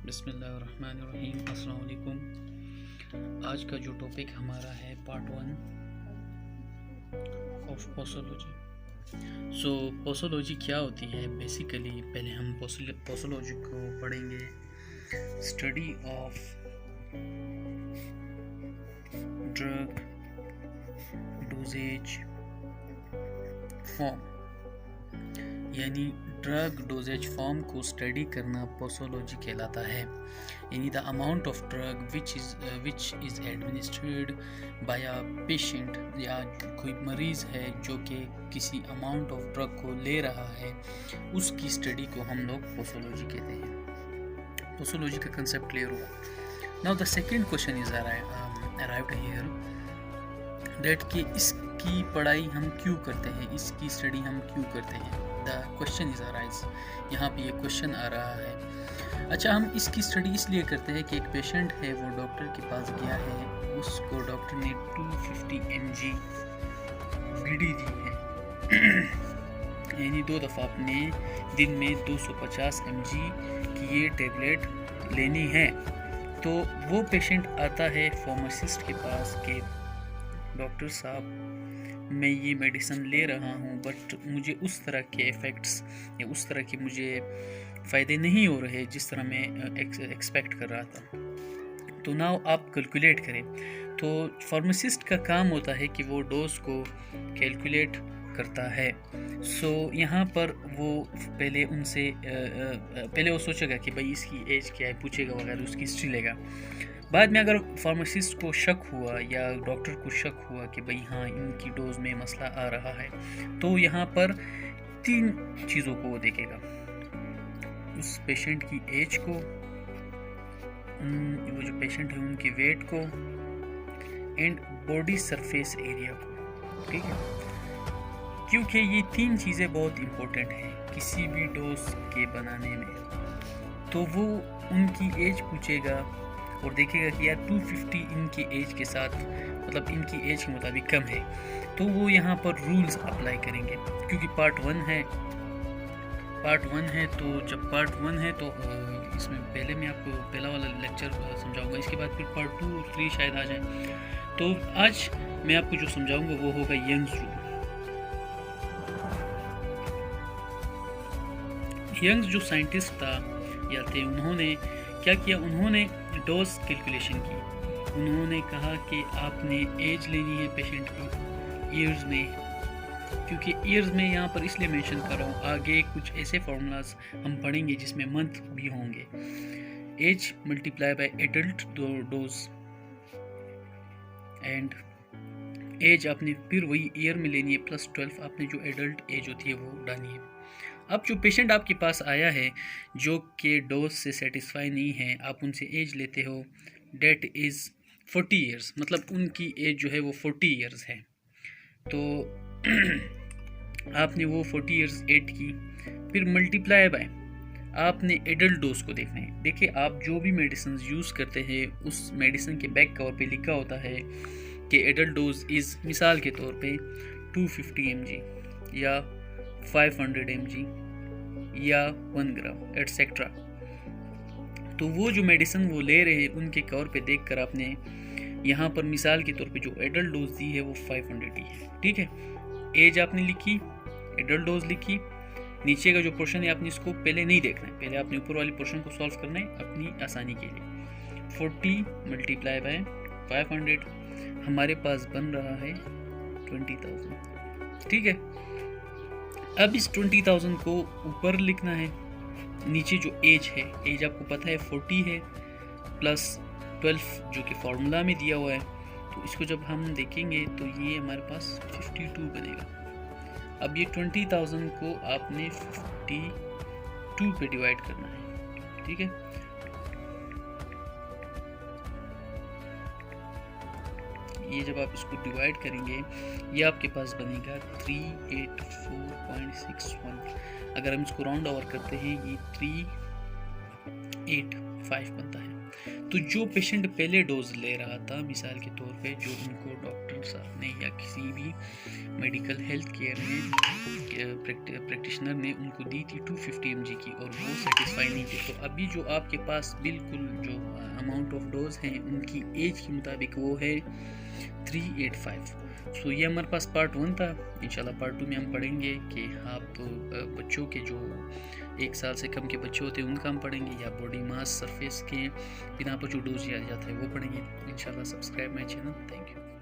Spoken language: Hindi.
बिस्मिल्लाहिर्रहमानिर्रहीम। अस्सलाम वालेकुम। आज का जो टॉपिक हमारा है पार्ट 1 ऑफ पोसोलॉजी। पोसोलॉजी क्या होती है? बेसिकली पहले हम पोसोलॉजी को पढ़ेंगे। Study of drug doses form, यानी ड्रग डोजेज फॉर्म को स्टडी करना पोसोलॉजी कहलाता है। यानी the amount of drug which is administered by a patient, या कोई मरीज़ है जो कि किसी अमाउंट ऑफ ड्रग को ले रहा है, उसकी स्टडी को हम लोग पोसोलॉजी कहते हैं। पोसोलॉजी का कंसेप्ट क्लियर हुआ। Now the second question is arrived here that कि इसकी पढ़ाई हम क्यों करते हैं, इसकी स्टडी हम क्यों करते हैं। द क्वेश्चन इज अराइज, यहाँ पे ये क्वेश्चन आ रहा है। अच्छा, हम इसकी स्टडी इसलिए करते हैं कि एक पेशेंट है, वो डॉक्टर के पास गया है, उसको डॉक्टर ने 250 mg बीडी दी है यानी 2 दफ़ा अपने दिन में 250 mg की ये टेबलेट लेनी है। तो वो पेशेंट आता है फार्मासिस्ट के पास कि डॉक्टर साहब, मैं ये मेडिसिन ले रहा हूँ बट मुझे उस तरह के इफ़ेक्ट्स या उस तरह के मुझे फ़ायदे नहीं हो रहे जिस तरह मैं एक्सपेक्ट कर रहा था। तो नाउ आप कैलकुलेट करें। तो फार्मासिस्ट का काम होता है कि वो डोज को कैलकुलेट करता है। यहाँ पर वो पहले उनसे पहले वो सोचेगा कि भाई इसकी एज क्या है, पूछेगा वगैरह, उसकी हिस्ट्री लेगा। बाद में अगर फार्मासिस्ट को शक हुआ या डॉक्टर को शक हुआ कि भाई हाँ, इनकी डोज में मसला आ रहा है, तो यहाँ पर 3 चीज़ों को वो देखेगा। उस पेशेंट की एज को, वो जो पेशेंट है उनकी वेट को, एंड बॉडी सरफेस एरिया को। ठीक है, क्योंकि ये 3 चीज़ें बहुत इम्पोर्टेंट हैं किसी भी डोज के बनाने में। तो वो उनकी एज पूछेगा और देखेगा कि यार 250 इनकी एज के साथ, मतलब इनकी एज के मुताबिक कम है, तो वो यहाँ पर रूल्स अप्लाई करेंगे। क्योंकि पार्ट 1 है, तो जब पार्ट 1 है तो इसमें पहले मैं आपको पहला वाला लेक्चर समझाऊंगा, इसके बाद फिर पार्ट 2 और 3 शायद आ जाए। तो आज मैं आपको जो समझाऊंगा वो होगा यंग्स रूल। यंग्स जो साइंटिस्ट था या थे, उन्होंने क्या किया, उन्होंने डोज कैलकुलेशन की। उन्होंने कहा कि आपने एज लेनी है पेशेंट की ईयर्स में, क्योंकि ईयर्स में यहाँ पर इसलिए मेंशन कर रहा हूँ, आगे कुछ ऐसे फार्मूलाज हम पढ़ेंगे जिसमें मंथ भी होंगे। As multiply by adult dose, and as आपने फिर वही ईयर में लेनी है प्लस 12 आपने जो एडल्ट एज होती है वो डालनी है। अब जो पेशेंट आपके पास आया है जो कि डोज से सेटिस्फाई नहीं है, आप उनसे एज लेते हो, डेट इज़ 40 ईयर्स, मतलब उनकी एज जो है वो 40 ईयर्स है। तो आपने वो 40 ईयर्स ऐड की, फिर मल्टीप्लाई बाय आपने एडल्ट डोज को देखना है। देखिए, आप जो भी मेडिसिन यूज़ करते हैं उस मेडिसिन के बैक कवर पे लिखा होता है कि एडल्ट डोज इज़, मिसाल के तौर पे 250 mg या 500 mg या 1 ग्राम एटसेट्रा। तो वो जो मेडिसिन वो ले रहे हैं उनके कवर पे देखकर आपने यहाँ पर मिसाल के तौर पे जो एडल्ट डोज दी है वो 500 ही है। ठीक है, एज आपने लिखी, एडल्ट डोज लिखी, नीचे का जो पोर्शन है आपने इसको पहले नहीं देखना है, पहले आपने ऊपर वाली पोर्शन को सॉल्व करना है अपनी आसानी के लिए। 40 मल्टीप्लाई बाय 500 हमारे पास बन रहा है 20,000। ठीक है, अब इस 20,000 को ऊपर लिखना है, नीचे जो एज है, एज आपको पता है 40 है प्लस 12 जो कि फॉर्मूला में दिया हुआ है। तो इसको जब हम देखेंगे तो ये हमारे पास 52 बनेगा। अब ये 20,000 को आपने 52 पे डिवाइड करना है। ठीक है, ये जब आप इसको डिवाइड करेंगे ये आपके पास बनेगा 384.61। अगर हम इसको राउंड ओवर करते हैं ये 385 बनता है। तो जो पेशेंट पहले डोज ले रहा था, मिसाल के तौर पे जो उनको डॉक्टर साहब ने या किसी भी मेडिकल हेल्थ केयर में प्रैक्टिशनर ने उनको दी थी 250 mg की और वो सेटिस्फाई नहीं थे। तो अभी जो आपके पास बिल्कुल जो अमाउंट ऑफ डोज हैं उनकी एज के मुताबिक वो है 385। सो ये हमारे पास पार्ट 1 था। इंशाल्लाह पार्ट 2 में हम पढ़ेंगे कि आप बच्चों के जो 1 साल से कम के बच्चे होते हैं उनका हम पढ़ेंगे, या बॉडी मास सरफेस के बिना पर जो डोज दिया जाता है वो पढ़ेंगे। इंशाल्लाह subscribe my channel. Thank you.